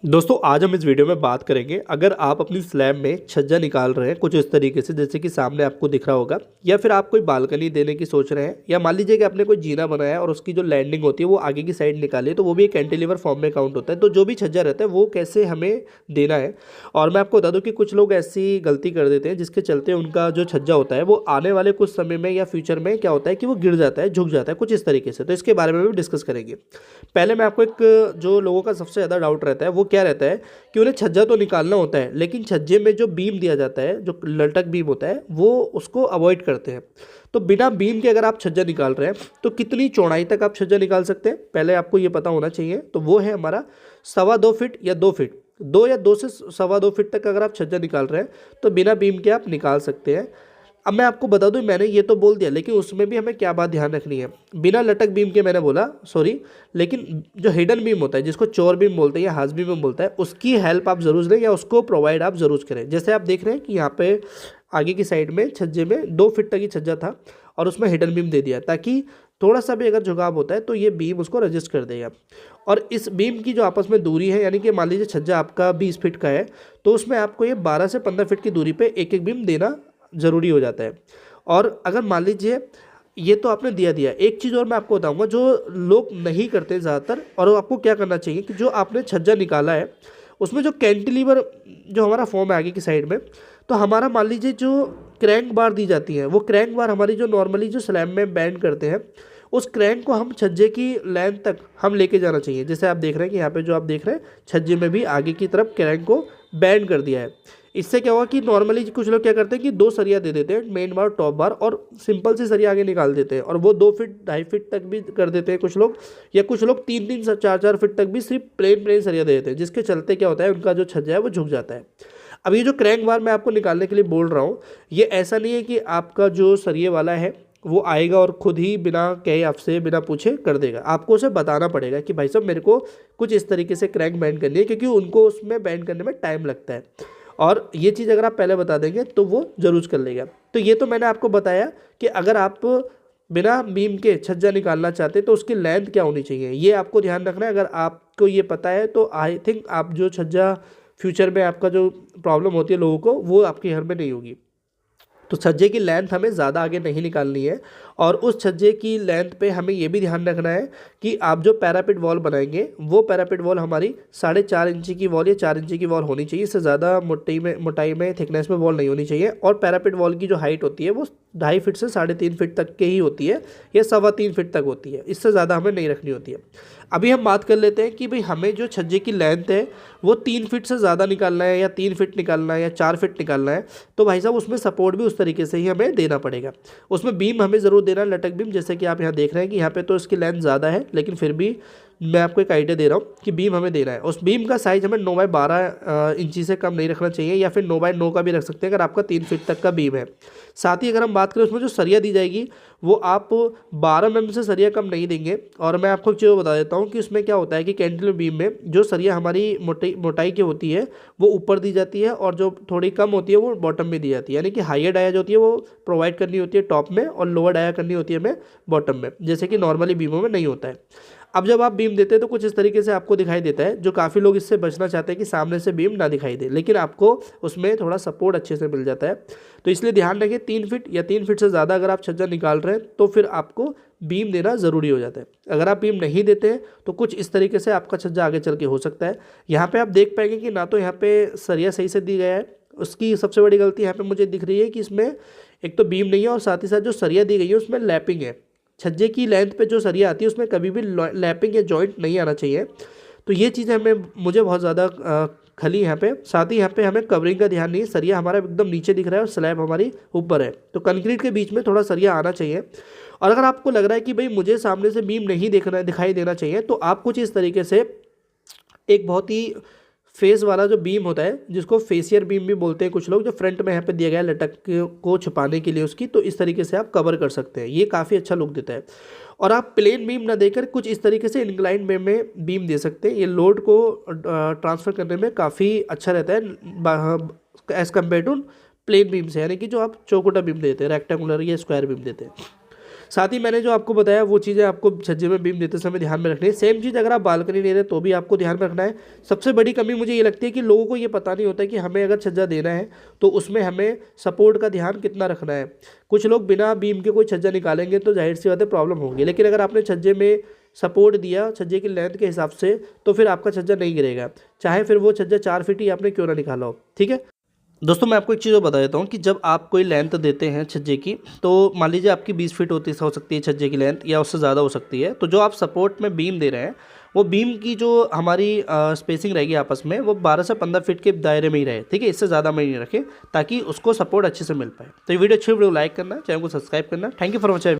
दोस्तों आज हम इस वीडियो में बात करेंगे अगर आप अपनी स्लैब में छज्जा निकाल रहे हैं कुछ इस तरीके से जैसे कि सामने आपको दिख रहा होगा, या फिर आप कोई बालकनी देने की सोच रहे हैं, या मान लीजिए कि आपने कोई जीना बनाया है और उसकी जो लैंडिंग होती है वो आगे की साइड निकाली है, तो वो भी एक कैंटिलीवर फॉर्म में काउंट होता है। तो जो भी छज्जा रहता है वो कैसे हमें देना है। और मैं आपको बता दूँ कि कुछ लोग ऐसी गलती कर देते हैं जिसके चलते उनका जो छज्जा होता है वो आने वाले कुछ समय में या फ्यूचर में क्या होता है कि वो गिर जाता है, झुक जाता है कुछ इस तरीके से। तो इसके बारे में भी डिस्कस करेंगे। पहले मैं आपको एक जो लोगों का सबसे ज़्यादा डाउट रहता है वो क्या रहता है कि उन्हें छज्जा तो निकालना होता है, लेकिन छज्जे में जो बीम दिया जाता है, जो लटक बीम होता है, वो उसको अवॉइड करते हैं। तो बिना बीम के अगर आप छज्जा निकाल रहे हैं तो कितनी चौड़ाई तक आप छज्जा निकाल सकते हैं, पहले आपको ये पता होना चाहिए। तो वो है हमारा 2.25 फीट या 2 फीट, 2 या 2 से 2.25 फीट तक अगर आप छज्जा निकाल रहे हैं तो बिना बीम के आप निकाल सकते हैं। अब मैं आपको बता दूं, मैंने ये तो बोल दिया, लेकिन उसमें भी हमें क्या बात ध्यान रखनी है। बिना लटक बीम के मैंने बोला, सॉरी, लेकिन जो हिडन बीम होता है जिसको चौर बीम बोलते हैं या हाज बीम बोलता है, उसकी हेल्प आप जरूर लें या उसको प्रोवाइड आप जरूर करें। जैसे आप देख रहे हैं कि यहाँ पे आगे की साइड में छज्जे में 2 फीट तक ही छज्जा था और उसमें हिडन बीम दे दिया, ताकि थोड़ा सा भी अगर झुकाव होता है तो ये बीम उसको रजिस्ट कर देगा। और इस बीम की जो आपस में दूरी है, यानी कि मान लीजिए छज्जा आपका 20 फीट का है, तो उसमें आपको ये 12 से 15 फीट की दूरी पे एक एक बीम देना ज़रूरी हो जाता है। और अगर मान लीजिए ये तो आपने दिया, एक चीज़ और मैं आपको बताऊंगा जो लोग नहीं करते ज़्यादातर, और वो आपको क्या करना चाहिए कि जो आपने छज्जा निकाला है उसमें जो कैंटिलीवर जो हमारा फॉर्म है आगे की साइड में, तो हमारा मान लीजिए जो क्रैंक बार दी जाती है, वो क्रैंक बार हमारी जो नॉर्मली जो स्लैब में बैंड करते हैं, उस क्रैंक को हम छज्जे की लेंथ तक हम लेके जाना चाहिए। जैसे आप देख रहे हैं कि यहाँ पे जो आप देख रहे हैं छज्जे में भी आगे की तरफ क्रैंक को बैंड कर दिया है। इससे क्या हुआ कि नॉर्मली कुछ लोग क्या करते हैं कि 2 सरिया दे देते हैं, मेन बार टॉप बार, और सिंपल सी सरिया आगे निकाल देते हैं, और वो 2 फीट 2.5 फीट तक भी कर देते हैं कुछ लोग, या कुछ लोग 3-3 4-4 फीट तक भी सिर्फ प्लेन सरिया दे देते हैं, जिसके चलते क्या होता है उनका जो छज्जा है वो झुक जाता है। अब ये जो क्रैंक बार मैं आपको निकालने के लिए बोल रहा हूँ, ये ऐसा नहीं है कि आपका जो सरिये वाला है वो आएगा और खुद ही बिना कहे आपसे बिना पूछे कर देगा। आपको उसे बताना पड़ेगा कि भाई साहब मेरे को कुछ इस तरीके से क्रैंक बैंड करनी है, क्योंकि उनको उसमें बैंड करने में टाइम लगता है, और ये चीज़ अगर आप पहले बता देंगे तो वो ज़रूर कर लेगा। तो ये तो मैंने आपको बताया कि अगर आप बिना बीम के छज्जा निकालना चाहते हैं तो उसकी लेंथ क्या होनी चाहिए, ये आपको ध्यान रखना है। अगर आपको ये पता है तो आई थिंक आप जो छज्जा फ्यूचर में आपका जो प्रॉब्लम होती है लोगों को, वो आपके घर में नहीं होगी। तो छज्जे की लेंथ हमें ज़्यादा आगे नहीं निकालनी है, और उस छज्जे की लेंथ पे हमें ये भी ध्यान रखना है कि आप जो पैरापिट वॉल बनाएंगे वो पैरापिट वॉल हमारी 4.5 इंची की वॉल या 4 इंची की वॉल होनी चाहिए। इससे ज़्यादा मोटाई में थिकनेस में वॉल नहीं होनी चाहिए। और पैरापिट वॉल की जो हाइट होती है वो 2.5 फीट से 3.5 फीट तक के ही होती है, या 3.25 फीट तक होती है, इससे ज़्यादा हमें नहीं रखनी होती है। अभी हम बात कर लेते हैं कि भाई हमें जो छज्जे की लेंथ है वो 3 फीट से ज़्यादा निकालना है, या 3 फीट निकालना है, या 4 फीट निकालना है। तो भाई साहब उसमें सपोर्ट भी उस तरीके से ही हमें देना पड़ेगा। उसमें बीम हमें ज़रूर देना, लटक बीम, जैसे कि आप यहाँ देख रहे हैं कि यहाँ पे तो इसकी लेंथ ज़्यादा है, लेकिन फिर भी मैं आपको एक आइडिया दे रहा हूँ कि बीम हमें देना है। उस बीम का साइज़ हमें 9x12 इंची से कम नहीं रखना चाहिए, या फिर 9x9 का भी रख सकते हैं अगर आपका 3 फीट तक का बीम है। साथ ही अगर हम बात करें उसमें जो सरिया दी जाएगी वो आप 12 mm से सरिया कम नहीं देंगे। और मैं आपको एक चीज़ बता देता हूँ कि उसमें क्या होता है कि कैंटिलीवर बीम में जो सरिया हमारी मोटाई की होती है वो ऊपर दी जाती है, और जो थोड़ी कम होती है वो बॉटम में दी जाती है। यानी कि हाइयर डाया जो होती है वो प्रोवाइड करनी होती है टॉप में, और लोअर डाया करनी होती है हमें बॉटम में, जैसे कि नॉर्मली बीमों में नहीं होता है। अब जब आप बीम देते हैं तो कुछ इस तरीके से आपको दिखाई देता है, जो काफ़ी लोग इससे बचना चाहते हैं कि सामने से बीम ना दिखाई दे, लेकिन आपको उसमें थोड़ा सपोर्ट अच्छे से मिल जाता है। तो इसलिए ध्यान रखें 3 फीट या 3 फीट से ज़्यादा अगर आप छज्जा निकाल रहे हैं तो फिर आपको बीम देना ज़रूरी हो जाता है। अगर आप बीम नहीं देते हैं तो कुछ इस तरीके से आपका छज्जा आगे चल के हो सकता है। यहाँ पर आप देख पाएंगे कि ना तो यहाँ पर सरिया सही से दी गया है, उसकी सबसे बड़ी गलती यहाँ पर मुझे दिख रही है कि इसमें एक तो बीम नहीं है, और साथ ही साथ जो सरिया दी गई है उसमें लैपिंग है। छज्जे की लेंथ पे जो सरिया आती है उसमें कभी भी लैपिंग या जॉइंट नहीं आना चाहिए। तो ये चीज़ मुझे बहुत ज़्यादा खली यहाँ पे। साथ ही यहाँ पे हमें कवरिंग का ध्यान नहीं है, सरिया हमारा एकदम नीचे दिख रहा है और स्लैब हमारी ऊपर है, तो कंक्रीट के बीच में थोड़ा सरिया आना चाहिए। और अगर आपको लग रहा है कि भाई मुझे सामने से बीम नहीं दिखाई देना चाहिए, तो आप कुछ इस तरीके से एक बहुत ही फेस वाला जो बीम होता है, जिसको फेसियर बीम भी बोलते हैं कुछ लोग, जो फ्रंट में यहाँ पे दिया गया है लटक को छुपाने के लिए उसकी, तो इस तरीके से आप कवर कर सकते हैं, ये काफ़ी अच्छा लुक देता है। और आप प्लेन बीम ना देकर कुछ इस तरीके से इंक्लाइन वे में बीम दे सकते हैं, ये लोड को ट्रांसफ़र करने में काफ़ी अच्छा रहता है as compare to plain beam से, यानी कि जो आप चौकोटा बीम देते हैं, रेक्टेंगुलर या स्क्वायर बीम देते हैं। साथ ही मैंने जो आपको बताया वो चीज़ें आपको छज्जे में बीम देते समय ध्यान में रखनी है। सेम चीज़ अगर आप बालकनी ले रहे हैं तो भी आपको ध्यान में रखना है। सबसे बड़ी कमी मुझे ये लगती है कि लोगों को ये पता नहीं होता कि हमें अगर छज्जा देना है तो उसमें हमें सपोर्ट का ध्यान कितना रखना है। कुछ लोग बिना बीम के कोई छज्जा निकालेंगे तो जाहिर सी बात है प्रॉब्लम होगी, लेकिन अगर आपने छज्जे में सपोर्ट दिया छज्जे की लेंथ के हिसाब से तो फिर आपका छज्जा नहीं गिरेगा, चाहे फिर वो छज्जा 4 फीट ही आपने क्यों ना निकाला हो। ठीक है दोस्तों, मैं आपको एक चीज़ और बता देता हूँ कि जब आप कोई लेंथ देते हैं छज्जे की, तो मान लीजिए आपकी 20 फीट हो सकती है छज्जे की लेंथ, या उससे ज़्यादा हो सकती है। तो जो आप सपोर्ट में बीम दे रहे हैं वो बीम की जो हमारी स्पेसिंग रहेगी आपस में वो 12 से 15 फीट के दायरे में ही रहे। ठीक है, इससे ज़्यादा में नहीं रखें ताकि उसको सपोर्ट अच्छे से मिल पाए। तो ये वीडियो अच्छी वीडियो लाइक करना, चैनल को सब्सक्राइब करना। Thank you for watching.